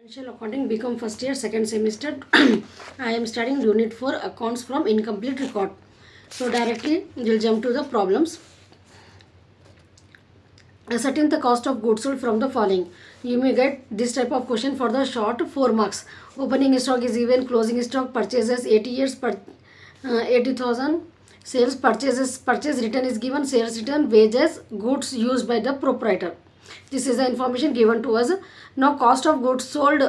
Financial accounting become first year second semester. I am studying unit 4 accounts from incomplete record. So directly we'll jump to the problems. Ascertain the cost of goods sold from the following. You may get this type of question for the short 4 marks. Opening stock is given, closing stock purchases 80 years per 80,000. Sales purchase return is given, sales return, wages, goods used by the proprietor. This is the information given to us. Now cost of goods sold.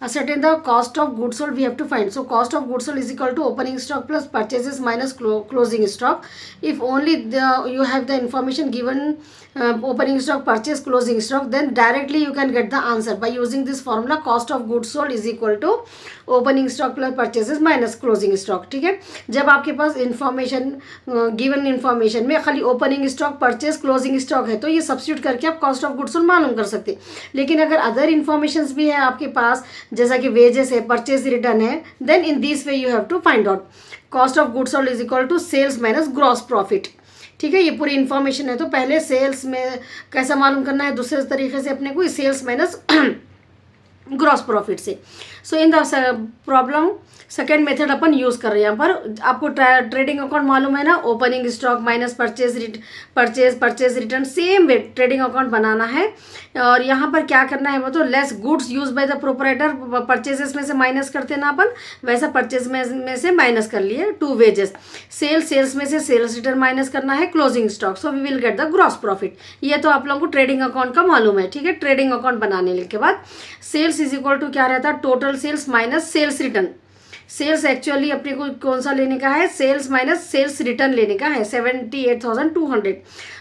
Ascertain the cost of goods sold we have to find. So cost of goods sold is equal to opening stock plus purchases minus closing stock. If only you have the information given, opening stock, purchase, closing stock, then directly you can get the answer by using this formula. Cost of goods sold is equal to opening stock plus purchases minus closing stock. ठीक है, जब आपके पास information given information में खाली opening stock, purchase, closing stock है तो ये substitute करके आप कॉस्ट ऑफ गुड्स सोल्ड मालूम कर सकते. लेकिन अगर अदर इन्फॉर्मेशन भी है आपके पास, जैसा कि वेजेस है, परचेज रिटर्न है, then in this way you have to find out cost of goods sold is equal to sales minus gross profit. ठीक है, ये पूरी इन्फॉर्मेशन है. तो पहले सेल्स में कैसा मालूम करना है, दूसरे तरीके से अपने को सेल्स माइनस ग्रॉस प्रॉफिट से. So in the problem second method अपन यूज़ कर रहे हैं. यहाँ पर आपको ट्रेडिंग अकाउंट मालूम है ना, opening stock minus purchase return, same way trading account बनाना है. और यहाँ पर क्या करना है वो तो less goods use by the proprietor, purchases में से माइनस करते ना अपन, वैसा परचेज में से माइनस कर लिए. टू वेजेस, सेल्स में से सेल्स रिटर्न माइनस करना है, closing stock. So we will get the gross profit. ये तो आप लोगों को ट्रेडिंग अकाउंट का मालूम है. ठीक है, ट्रेडिंग अकाउंट बनाने के बाद सेल्स इज इक्वल टू क्या रहता है, total sales minus sales return. Sales actually अपने को कौन सा लेने का है, सेल्स माइनस सेल्स रिटर्न लेने का है, 78,200.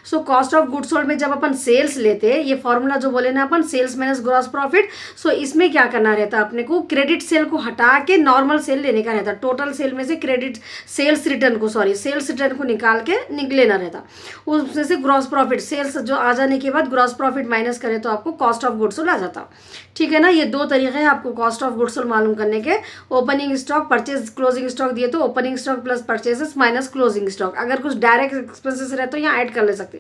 So cost of goods sold में जब अपन सेल्स लेते हैं, ये फॉर्मूला जो बोले ना अपन, सेल्स माइनस ग्रॉस प्रॉफिट. सो इसमें क्या करना रहता है अपने को, क्रेडिट सेल को हटा के नॉर्मल सेल लेने का रहता. टोटल सेल में से क्रेडिट सेल्स रिटर्न को निकाल के लेना रहता. उसमें से ग्रॉस प्रॉफिट, सेल्स जो आ जाने के बाद ग्रॉस प्रॉफिट माइनस करें तो आपको कॉस्ट ऑफ गुड्स सोल्ड आ जाता. ठीक है ना, ये दो तरीके हैं आपको कॉस्ट ऑफ गुड्स सोल्ड मालूम करने के. Opening stock, purchase, closing stock दिए तो opening stock plus purchases minus closing stock. अगर कुछ डायरेक्ट एक्सपेंसेस रहे तो यहाँ ऐड कर ले सकते.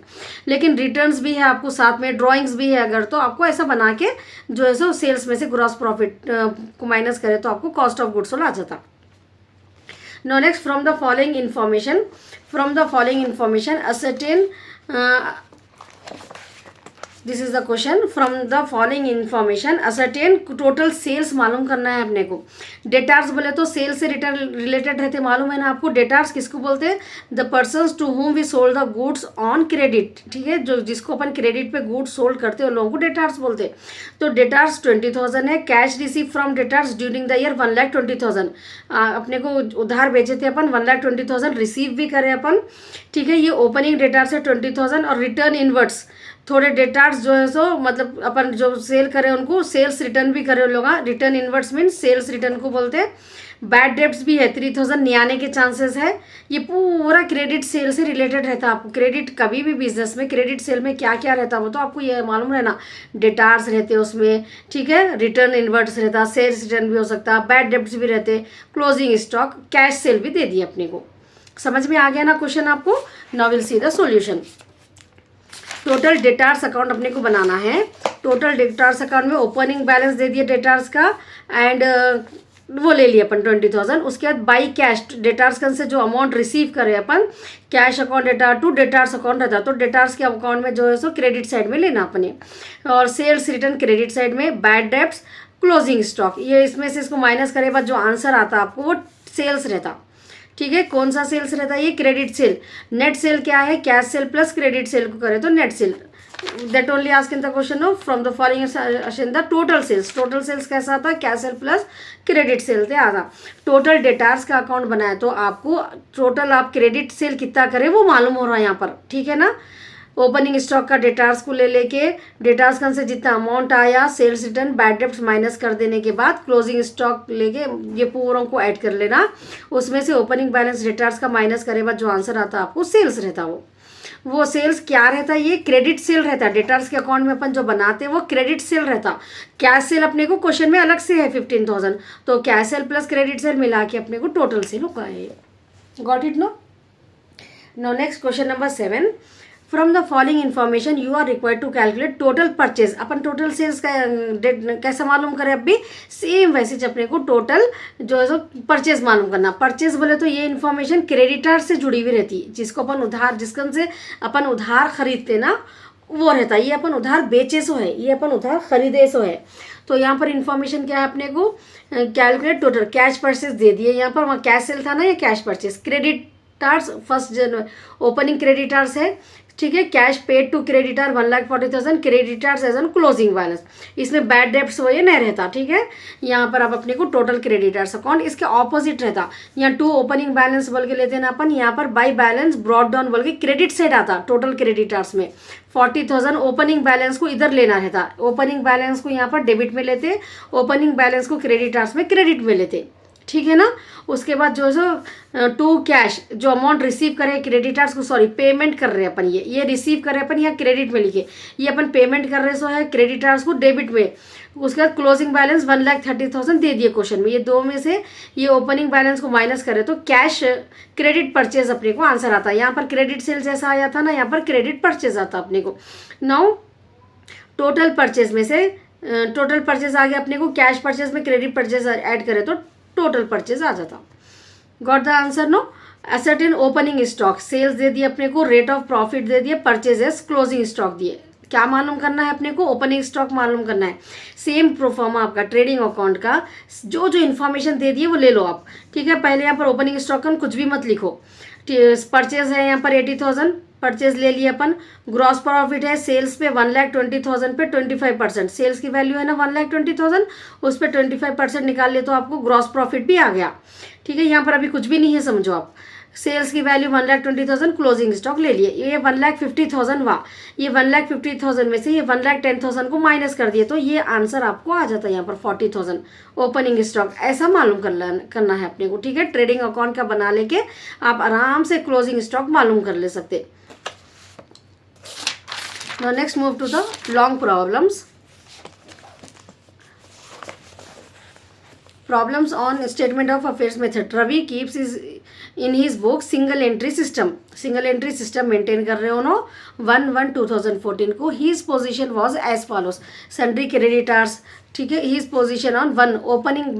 लेकिन रिटर्न्स भी है आपको साथ में, ड्राइंग्स भी है अगर, तो आपको ऐसा बना के जो है सो सेल्स में से ग्रॉस प्रॉफिट को माइनस करे तो आपको कॉस्ट ऑफ गुड्स सोल्ड आ जाता. No next, from the following information ascertain, this is the question. From the following information ascertain total sales मालूम करना है अपने को. डेटार्स बोले तो सेल्स से रिटर्न रिलेटेड रहते, मालूम है ना आपको. डेटार्स किसको बोलते हैं, the persons to whom we sold the goods on credit. ठीक है, जो जिसको अपन क्रेडिट पे गुड्स सोल्ड करते हैं लोगों को डेटार्स बोलते हैं. तो डेटार्स 20,000 है. Cash receive from debtors during the year 1,20,000. अपने को उधार बेचे थे अपन, 1,20,000 रिसीव भी करे अपन. ठीक है, ये ओपनिंग डेटार्स है 20,000. और रिटर्न इनवर्ट्स, थोड़े डेटार्स जो है सो मतलब अपन जो सेल करें उनको सेल्स रिटर्न भी करे लोग. Return inwards mean sales return को बोलते हैं. बैड डेब्ट्स भी है 3,000 नहीं आने के चांसेस है. ये पूरा क्रेडिट सेल से रिलेटेड रहता है. आपको क्रेडिट कभी भी बिजनेस में क्रेडिट सेल में क्या क्या रहता है वो तो आपको ये मालूम रहना. डेटार्स रहते हैं उसमें, ठीक है, रिटर्न इनवर्ट्स रहता, सेल्स रिटर्न भी हो सकता, बैड डेब्ट्स भी रहते, क्लोजिंग स्टॉक, कैश सेल भी दे दिए अपने को. समझ में आ गया ना क्वेश्चन आपको. Now will see the solution. Total debtors account अपने को बनाना है. टोटल डेटार्स अकाउंट में ओपनिंग बैलेंस दे दिए डेटार्स का एंड वो ले लिए अपन 20,000. उसके बाद बाई कैश डेटार्स से जो अमाउंट रिसीव करे अपन, कैश अकाउंट डेटा टू डेटार्स अकाउंट रहता. तो डेटार्स के अकाउंट में जो है सो क्रेडिट साइड में लेना अपने. और सेल्स रिटर्न क्रेडिट साइड में, बैड डेब्ट्स, क्लोजिंग स्टॉक, ये इसमें से इसको माइनस करे बाद जो आंसर आता आपको वो सेल्स रहता. ठीक है, कौन सा सेल्स रहता है, ये क्रेडिट सेल. नेट सेल क्या है, cash sale plus credit sale को करे तो net sale. That only ask in the question of from the following the total sales. Total sales कैसा आता है, cash sale plus credit sale थे आधा. टोटल डेटार्स का अकाउंट बनाया तो आपको टोटल आप क्रेडिट सेल कितना करें वो मालूम हो रहा है यहाँ पर. ठीक है ना, ओपनिंग स्टॉक का डेटार्स को ले लेके डेटार्स से जितना अमाउंट आया, sales return, bad debts minus कर देने के बाद क्लोजिंग स्टॉक लेके ये पूरों को ऐड कर लेना. उसमें से ओपनिंग बैलेंस डेटार्स का माइनस करे बाद जो आंसर आता आपको सेल्स रहता. वो सेल्स क्या रहता है, ये क्रेडिट सेल रहता है. डेटार्स के अकाउंट में अपन जो बनाते हैं वो क्रेडिट सेल रहता. कैश सेल अपने को क्वेश्चन में अलग से है 15,000. तो cash sale plus credit sale मिला के अपने को टोटल सेल होगा. Got it no. Next question number 7. From the following information you are required to calculate total purchase. अपन टोटल सेल्स का कैसे मालूम करें, अब भी सेम वैसे अपने को टोटल जो है सो परचेज मालूम करना। परचेज बोले तो ये इन्फॉर्मेशन क्रेडिटर से जुड़ी हुई रहती है, जिसको अपन उधार, जिसकन से अपन उधार खरीदते ना वो रहता है। ये अपन उधार बेचे सो है, ये अपन उधार खरीदे सो है। तो यहाँ पर इन्फॉर्मेशन क्या है अपने को, कैलकुलेट टोटल कैश परचेज दे दिए। यहाँ पर वहाँ कैश सेल था ना, ये cash purchase. Creditors first opening creditors है, ठीक है। Cash paid to creditor 1,40,000, creditors as on closing balance. इसमें बैड डेब्ट्स वो ये नहीं रहता, ठीक है। यहाँ पर आप अपने को टोटल क्रेडिटर्स अकाउंट इसके ऑपोजिट रहता। यहाँ टू ओपनिंग बैलेंस बोल के लेते हैं ना अपन, यहाँ पर बाई बैलेंस ब्रॉड डाउन बोल के क्रेडिट साइड आता टोटल क्रेडिटर्स में। 40,000 ओपनिंग बैलेंस को इधर लेना रहता, ओपनिंग बैलेंस को यहाँ पर डेबिट में लेते, ओपनिंग बैलेंस को क्रेडिटर्स में क्रेडिट में लेते, ठीक है ना। उसके बाद जो है सो टू कैश, जो अमाउंट रिसीव करे क्रेडिटर्स को, सॉरी पेमेंट कर रहे हैं अपन, ये रिसीव कर रहे हैं अपन, यहाँ क्रेडिट में लिखे, ये अपन पेमेंट कर रहे सो है क्रेडिटर्स को डेबिट में। उसके बाद क्लोजिंग बैलेंस 1,30,000 दे दिए क्वेश्चन में। ये दो में से ये ओपनिंग बैलेंस को माइनस करे तो कैश क्रेडिट परचेज अपने को आंसर आता है। यहाँ पर क्रेडिट सेल जैसा आया था ना, यहाँ पर क्रेडिट परचेज आता अपने को। नाउ टोटल परचेज में से टोटल परचेज आ गया अपने को, कैश परचेज में क्रेडिट परचेज ऐड करे तो टोटल परचेज आ जाता। Got the answer no. Asset in opening stock, sales दे दिए अपने को, रेट ऑफ प्रॉफिट दे दिए, परचेजेस क्लोजिंग स्टॉक दिए। क्या मालूम करना है अपने को, ओपनिंग स्टॉक मालूम करना है। सेम प्रोफॉर्मा आपका ट्रेडिंग अकाउंट का जो जो इन्फॉर्मेशन दे दिए वो ले लो आप, ठीक है। पहले यहाँ पर ओपनिंग स्टॉक का कुछ भी मत लिखो। परचेज है यहाँ पर 80,000 परचेज ले लिया अपन। ग्रॉस प्रॉफिट है सेल्स पे 1,20,000 पे 25%, सेल्स की वैल्यू है ना 1,20,000, उस पर 25% निकाल ले तो आपको ग्रॉस प्रॉफिट भी आ गया, ठीक है। यहाँ पर अभी कुछ भी नहीं है, समझो आप। सेल्स की वैल्यू 1,20,000, क्लोजिंग स्टॉक ले लिए। ये 1,50,000 हुआ, ये 1,50,000 में से ये 1,10,000 को माइनस कर दिए तो ये आंसर आपको आ जाता है यहाँ पर 40,000 ओपनिंग स्टॉक। ऐसा मालूम करना है अपने को, ठीक है। ट्रेडिंग अकाउंट का बना लेके आप आराम से क्लोजिंग स्टॉक मालूम कर ले सकते। Now next move to the long problems. Problems on statement of affairs method. Ravi keeps in his book single entry system. Single entry system maintain कर रहे हो ना 1/1/2014 को. His position was as follows. Sundry creditors, ठीक है. His position on 1 opening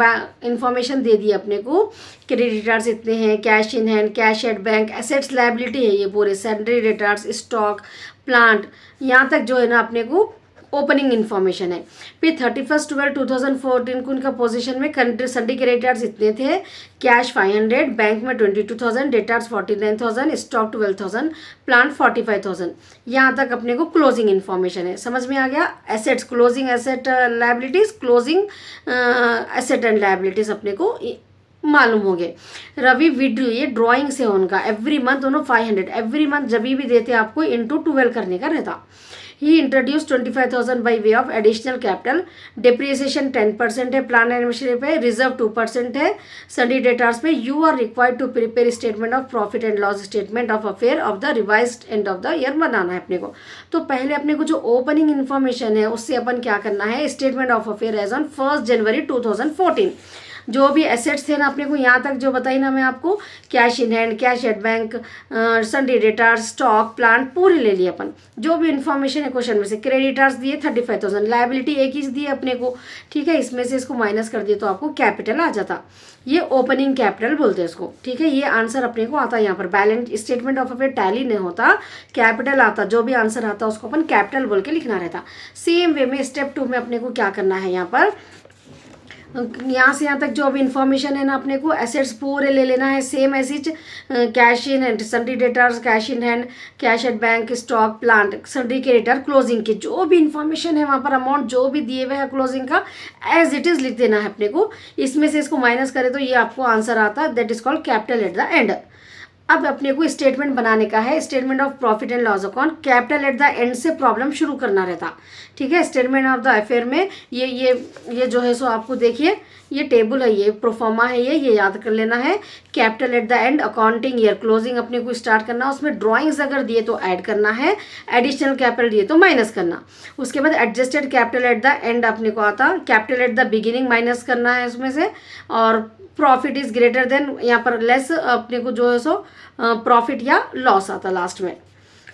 information दे दी अपने को. Creditors इतने हैं, cash in hand, cash at bank, assets liability है ये पूरे, सन्ड्री डेटर्स, स्टॉक, प्लांट, यहाँ तक जो है ना अपने को ओपनिंग इन्फॉर्मेशन है. फिर 31/12/2014 को उनका पोजीशन में सन्ड्री क्रेडिटर्स इतने थे, कैश 500, बैंक में 22,000, डेटर्स 49,000, स्टॉक 12,000, प्लांट 45,000. यहाँ तक अपने को क्लोजिंग इन्फॉर्मेशन है. समझ में आ गया. Assets, closing asset liabilities, closing asset and liabilities अपने को मालूम हो गए. रवि विड्रू, ये ड्राइंग से उनका एवरी मंथ दोनों 500 एवरी मंथ जब भी देते आपको इंटू 12 करने का रहता. He introduce 25,000 by way of additional capital. Depreciation 10% है, प्लान एंड मशीनरी पे, रिजर्व 2% है, सन्ड्री डेटर्स पे. You are required to prepare statement of profit and loss, statement of affair of the revised end of the year बनाना है अपने को. तो पहले अपने को जो ओपनिंग इन्फॉर्मेशन है उससे अपन क्या करना है, statement of affair as on 1 जनवरी 2014. जो भी एसेट्स थे ना अपने को यहाँ तक जो बताई ना मैं आपको, cash in hand, cash at bank, sundry debtors, stock, plant पूरे ले लिए अपन. जो भी इन्फॉर्मेशन है क्वेश्चन में से, क्रेडिटर्स दिए 35,000, लायबिलिटी एक ही दिए अपने को, ठीक है. इसमें से इसको माइनस कर दिए तो आपको कैपिटल आ जाता. ये ओपनिंग कैपिटल बोलते हैं इसको, ठीक है. ये आंसर अपने को आता है यहाँ पर. Balance statement of affair tally नहीं होता, कैपिटल आता. जो भी आंसर आता उसको अपन कैपिटल बोल के लिखना रहता. सेम वे में स्टेप 2 में अपने को क्या करना है, यहाँ पर यहाँ से यहाँ तक जो भी इन्फॉर्मेशन है ना अपने को एसेट्स पूरे ले लेना है. सेम एसिच cash in hand, sundry debtors, cash in hand, cash at bank, stock, plant, sundry creditor, closing के जो भी इन्फॉर्मेशन है वहाँ पर अमाउंट जो भी दिए हुए हैं क्लोजिंग का एज इट इज़ लिख देना है अपने को. इसमें से इसको माइनस करे तो ये आपको आंसर आता है. That is called capital at the and. अब अपने को स्टेटमेंट बनाने का है, statement of profit and loss account. Capital at the and से प्रॉब्लम शुरू करना रहता, ठीक है. स्टेटमेंट ऑफ द अफेयर में ये जो है सो आपको देखिए ये टेबल है, ये प्रोफॉर्मा है, ये याद कर लेना है. Capital at the and, accounting year, closing अपने को स्टार्ट करना. उसमें ड्राइंग्स अगर दिए तो ऐड करना है, एडिशनल कैपिटल दिए तो माइनस करना. उसके बाद adjusted capital at the and अपने को आता. Capital at the beginning minus करना है उसमें से, और प्रॉफिट इज ग्रेटर देन, यहाँ पर लेस अपने को जो है सो प्रॉफिट या लॉस आता लास्ट में.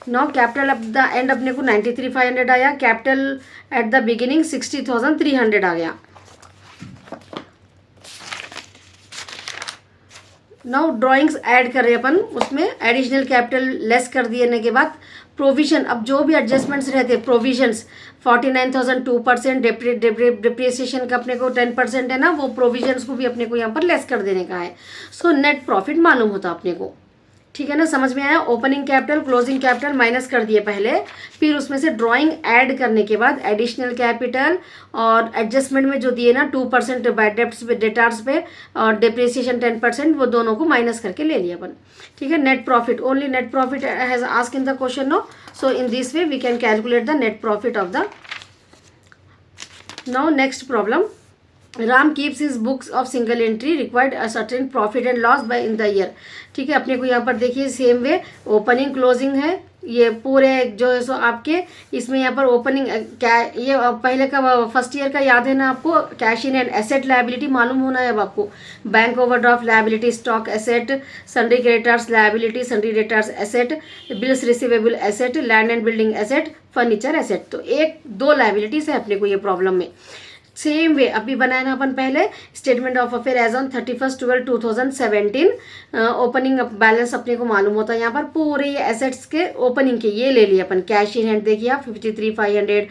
Now capital at the and अपने को 93,500 आया, कैपिटल एट द बिगिनिंग 60,300 आ गया। नाउ ड्राइंग्स ऐड कर रहे हैं अपन, उसमें एडिशनल कैपिटल लेस कर देने के बाद प्रोविजन, अब जो भी एडजस्टमेंट्स रहते हैं प्रोविजंस 49,000 2%, डिप्रिसिएशन का अपने को 10% है ना, वो प्रोविजंस को भी अपने को यहाँ पर लेस कर देने का है। सो नेट प्रॉफिट मालूम होता अपने को, ठीक है ना, समझ में आया। Opening capital closing capital minus कर दिए पहले, फिर उसमें से ड्राइंग ऐड करने के बाद एडिशनल कैपिटल और एडजस्टमेंट में जो दिए ना 2% बैड डेब्ट्स पे डेटार्स पे और डिप्रिसिएशन 10%, वो दोनों को माइनस करके ले लिया अपन, ठीक है। Net profit, only net profit has asked in the question no, so in this way we can calculate the net profit of the. Now next problem, Ram keeps his books of single entry required a certain profit and loss by in the year, ठीक है। अपने को यहाँ पर देखिए same way opening closing है, ये पूरे जो है सो आपके इसमें यहाँ पर ओपनिंग क्या, ये पहले का फर्स्ट ईयर का याद है ना आपको, cash in and asset liability मालूम होना है अब आपको, bank overdraft liability, stock asset, sundry creditors liability, sundry debtors asset, bills receivable asset, land and building asset, furniture asset. तो एक दो लायबिलिटीज है अपने को ये प्रॉब्लम में। सेम वे अभी बनाया ना अपन पहले, statement of affair as on 31/12/2017, opening balance अपने को मालूम होता है यहाँ पर, पूरे ये एसेट्स के ओपनिंग के ये ले लिए अपन, कैश इन हैंड देखिए आप 53,500,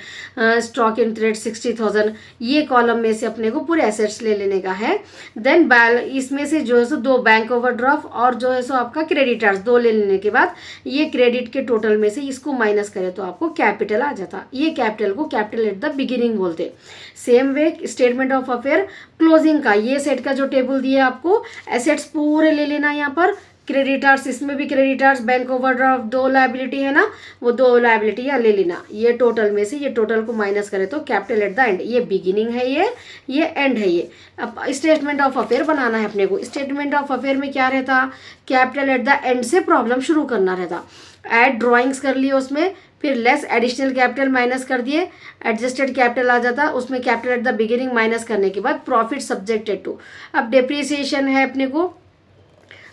स्टॉक इन ट्रेड 60,000, ये कॉलम में से अपने को पूरे एसेट्स ले लेने का है। देन इसमें से जो है सो दो बैंक ओवरड्राफ्ट और जो है सो आपका क्रेडिटर्स दो ले लेने के बाद ये क्रेडिट के टोटल में से इसको माइनस करें तो आपको कैपिटल आ जाता, ये कैपिटल को कैपिटल एट द बिगिनिंग बोलते। Same way statement of affair closing का ये सेट का जो टेबल दिया आपको, एसेट्स पूरे ले लेना यहाँ पर, क्रेडिटर्स इसमें भी क्रेडिटर्स, बैंक ओवरड्राफ्ट दो लायबिलिटी है ना, वो दो लायबिलिटी यहाँ ले लेना, ये टोटल में से ये टोटल को माइनस करें तो कैपिटल एट द एंड, ये बिगिनिंग है ये एंड है ये। अब स्टेटमेंट ऑफ अफेयर बनाना है अपने को, स्टेटमेंट ऑफ अफेयर में क्या रहता, कैपिटल एट द एंड से प्रॉब्लम शुरू करना रहता, ऐड ड्राइंग्स कर लिए उसमें, फिर लेस एडिशनल कैपिटल माइनस कर दिए, एडजस्टेड कैपिटल आ जाता, उसमें capital at the beginning minus करने के बाद प्रॉफिट सब्जेक्टेड टू। अब डेप्रिसिएशन है अपने को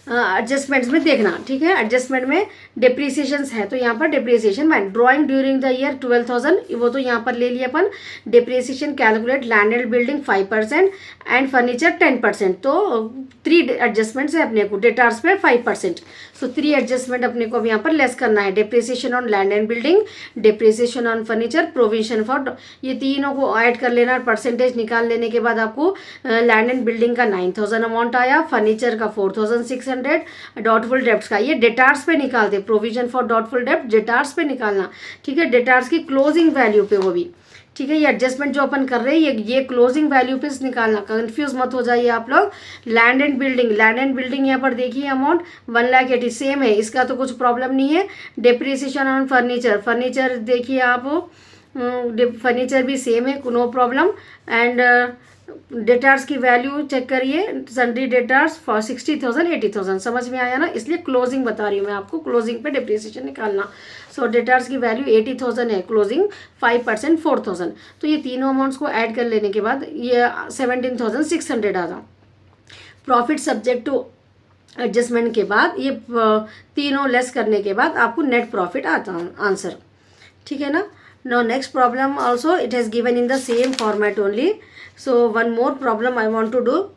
एडजस्टमेंट्स में देखना, ठीक है, एडजस्टमेंट में डिप्रिसिएशन है तो यहाँ पर डिप्रिसिएशन माइन, ड्राइंग ड्यूरिंग द ईयर 12,000, वो तो यहाँ पर ले लिया अपन, depreciation calculate land and building 5% and furniture 10%, तो 3 एडजस्टमेंट्स है अपने को, डेटार्स पे 5%, सो 3 एडजस्टमेंट अपने को अब यहाँ पर लेस करना है, depreciation on land and building, depreciation on furniture, provision for, ये तीनों को ऐड कर लेना, परसेंटेज निकाल लेने के बाद आपको लैंड एंड बिल्डिंग का 9,000 अमाउंट आया, फर्नीचर का 4,600, डॉटफुल डेब्ट्स का ये डेटार्स पे निकालते, प्रोविजन फॉर डॉटफुल डेब्ट डेटार्स पे निकालना, ठीक है, डेटार्स की क्लोजिंग वैल्यू पे वो भी, ठीक है। ये एडजस्टमेंट जो अपन कर रहे हैं ये क्लोजिंग वैल्यू पे निकालना, कंफ्यूज मत हो जाइए आप लोग। लैंड एंड बिल्डिंग यहाँ पर देखिए अमाउंट 1,80,000 सेम है, इसका तो कुछ प्रॉब्लम नहीं है। डिप्रिसिएशन ऑन फर्नीचर देखिए आप, फर्नीचर भी सेम है, नो प्रॉब्लम। एंड डेटार्स की वैल्यू चेक करिए, सन्ड्री डेटार्स फॉर 60,000 80,000, समझ में आया ना, इसलिए क्लोजिंग बता रही हूँ मैं आपको, क्लोजिंग पे डिप्रिसिएशन निकालना। सो डेटार्स की वैल्यू 80,000 है, क्लोजिंग 5% 4,000, तो ये तीनों अमाउंट्स को ऐड कर लेने के बाद ये 17,600 आ रहा। प्रॉफिट सब्जेक्ट टू एडजस्टमेंट के बाद ये तीनों लेस करने के बाद आपको नेट प्रॉफिट आता आंसर, ठीक है ना। Now next problem also it has given in the same format only. So one more problem I want to do,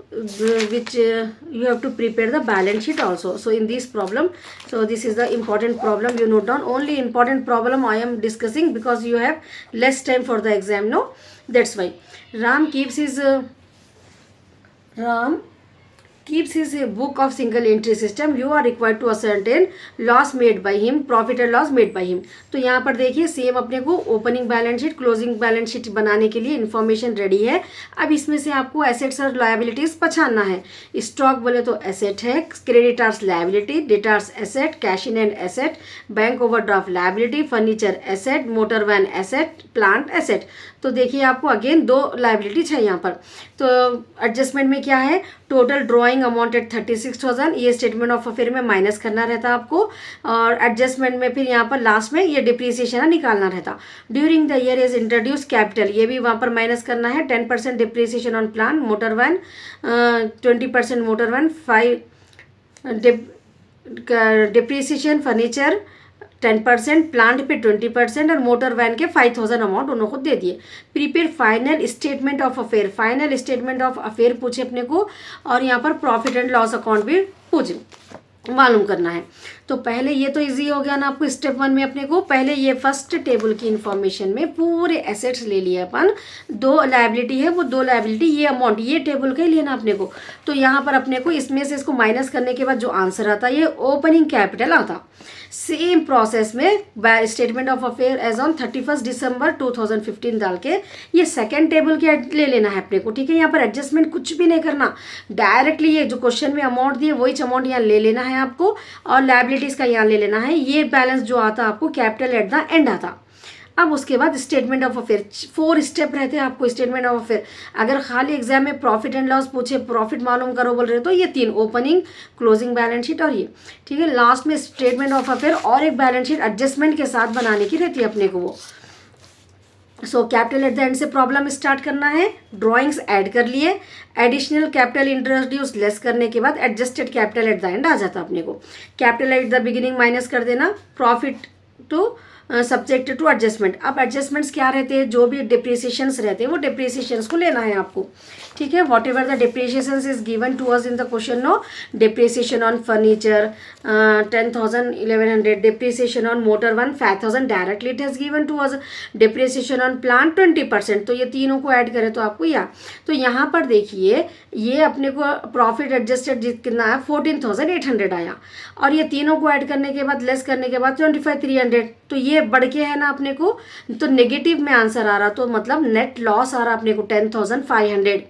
which you have to prepare the balance sheet also. So in this problem, so this is the important problem, you note down, only important problem I am discussing because you have less time for the exam, no, that's why. Ram keeps his book of single entry system, you are required to ascertain loss made by him, profit and loss made by him। तो यहाँ पर देखिए same अपने को opening balance sheet closing balance sheet बनाने के लिए information ready है। अब इसमें से आपको एसेट्स और लायबिलिटीज पहचानना है। स्टॉक बोले तो एसेट है, creditors liability, debtors asset, cash in and asset, bank overdraft liability, furniture asset, motor van asset, plant asset. तो देखिए आपको अगेन दो लायबिलिटीज है यहाँ पर। तो एडजस्टमेंट में क्या है, टोटल ड्रॉइंग अमाउंटेड 36,000, ये स्टेटमेंट ऑफ अफेयर में माइनस करना रहता आपको, और एडजस्टमेंट में फिर यहाँ पर लास्ट में ये डिप्रिसिएशन निकालना रहता। During the year is introduce capital, ये भी वहाँ पर माइनस करना है। 10% depreciation on plan, motor van 20% motor van, 5 depreciation furniture 10%, plant पे 20% और मोटर वैन के 5000 अमाउंट दोनों को दे दिए। Prepare final statement of affair, final statement of affair पूछे अपने को, और यहाँ पर प्रॉफिट एंड लॉस अकाउंट भी पूछे, मालूम करना है। तो पहले ये तो इजी हो गया ना आपको स्टेप 1 में अपने को। पहले ये फर्स्ट टेबल की इंफॉर्मेशन में पूरे एसेट्स ले लिए अपन, 2 लायबिलिटी है, वो 2 लायबिलिटी ये अमाउंट ये टेबल का ही लेना अपने को। तो यहाँ पर अपने को इसमें से इसको माइनस करने के बाद जो आंसर आता ये ओपनिंग कैपिटल आता। सेम प्रोसेस में statement of affair as on 31 December 2015 डाल के ये सेकेंड टेबल के ले लेना है अपने को, ठीक है। यहाँ पर एडजस्टमेंट कुछ भी नहीं करना, डायरेक्टली ये जो क्वेश्चन में अमाउंट दिए वही अमाउंट यहाँ ले लेना है आपको, और लायबिलिटीज का यहाँ ले लेना है। ये बैलेंस जो आता आपको कैपिटल एट द एंड आता। अब उसके बाद स्टेटमेंट ऑफ अफेयर, 4 स्टेप रहते हैं आपको स्टेटमेंट ऑफ अफेयर। अगर खाली एग्जाम में प्रॉफिट एंड लॉस पूछे, प्रॉफिट मालूम करो बोल रहे तो ये 3, ओपनिंग, क्लोजिंग बैलेंस शीट और ये, ठीक है। लास्ट में स्टेटमेंट ऑफ अफेयर और एक बैलेंस शीट एडजस्टमेंट के साथ बनाने की रहती है अपने को वो। So capital at the and से प्रॉब्लम स्टार्ट करना है, ड्राइंग्स ऐड कर लिए, एडिशनल कैपिटल इंट्रोड्यूस लेस करने के बाद adjusted capital at the end आ जाता अपने को। Capital at the beginning minus कर देना, profit to subject to adjustment. अब एडजस्टमेंट्स क्या रहते हैं, जो भी डिप्रिसिएशंस रहते हैं वो डिप्रिसिएशंस को लेना है आपको, ठीक है। Whatever the depreciations is given to us in the question, no depreciation on furniture 10,000 1100, depreciation on motor 1 5000 directly it has given to us, depreciation on plant 20%। तो ये तीनों को ऐड करें तो आपको या तो यहाँ पर देखिए ये अपने को प्रॉफिट एडजस्टेड कितना है 14,800 आया, और ये तीनों को ऐड करने के बाद लेस करने के बाद 25,300, तो ये बढ़ के है ना अपने को, तो नेगेटिव में आंसर आ रहा, तो मतलब नेट लॉस आ रहा अपने को 10,500।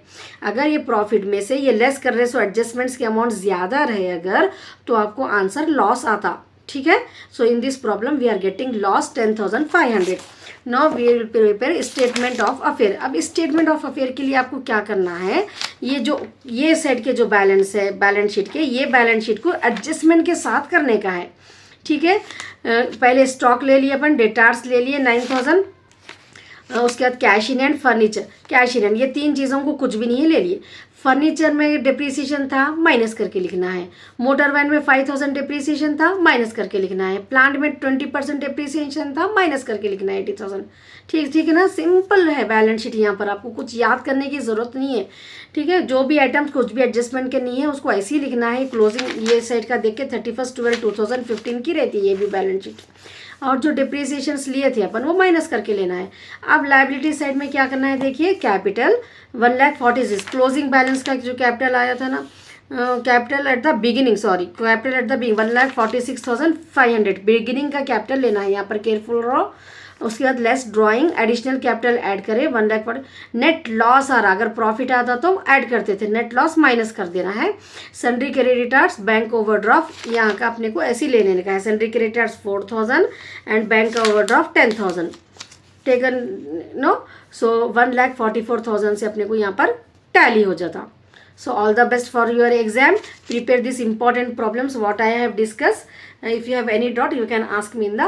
अगर ये प्रॉफिट में से ये लेस कर रहे सो एडजस्टमेंट्स के अमाउंट ज़्यादा रहे अगर, तो आपको आंसर लॉस आता, ठीक है। So in this problem we are getting loss 10,500। Now we will prepare statement of affair. अब स्टेटमेंट ऑफ अफेयर के लिए आपको क्या करना है, ये सेट के जो बैलेंस है बैलेंस शीट के, ये बैलेंस शीट को एडजस्टमेंट के साथ करने का है, ठीक है। पहले स्टॉक ले लिए अपन, डेटार्स ले लिए 9,000, उसके बाद cash in and furniture, cash in and ये 3 चीज़ों को कुछ भी नहीं है ले लिए। फर्नीचर में डिप्रिसिएशन था माइनस करके लिखना है, मोटर वैन में 5,000 डिप्रिसिएशन था माइनस करके लिखना है, प्लांट में 20% डिप्रिसिएशन था माइनस करके लिखना है 80,000, ठीक है ना। सिंपल है बैलेंस शीट, यहाँ पर आपको कुछ याद करने की ज़रूरत नहीं है, ठीक है। जो भी आइटम्स कुछ भी एडजस्टमेंट के नहीं है उसको ऐसे ही लिखना है। क्लोजिंग ये साइड का देख के 31/12/2015 की रहती है ये भी बैलेंस शीट, और जो डिप्रिसिएशंस लिए थे अपन वो माइनस करके लेना है। अब लायबिलिटी साइड में क्या करना है, देखिए कैपिटल 1,46,000, क्लोजिंग बैलेंस का जो कैपिटल आया था ना, capital at the beginning, sorry capital at the beginning 1,46,500, beginning का कैपिटल लेना है, यहाँ पर केयरफुल रहो। उसके बाद less drawing, additional capital add करें 1,40,000। नेट लॉस आ रहा, अगर प्रॉफिट आता तो ऐड करते थे, नेट लॉस माइनस कर देना है। सन्ड्री क्रेडिटर्स, बैंक ओवरड्राफ्ट, यहाँ का अपने को ऐसे ही लेने का है, सन्ड्री क्रेडिटर्स 4,000 एंड बैंक का ओवरड्राफ्ट 10,000 टेकन, नो। सो 1,44,000 से अपने को यहाँ पर टैली हो जाता। So all the best for your exam. Prepare these important problems what I have discussed. If you have any doubt you can ask me in the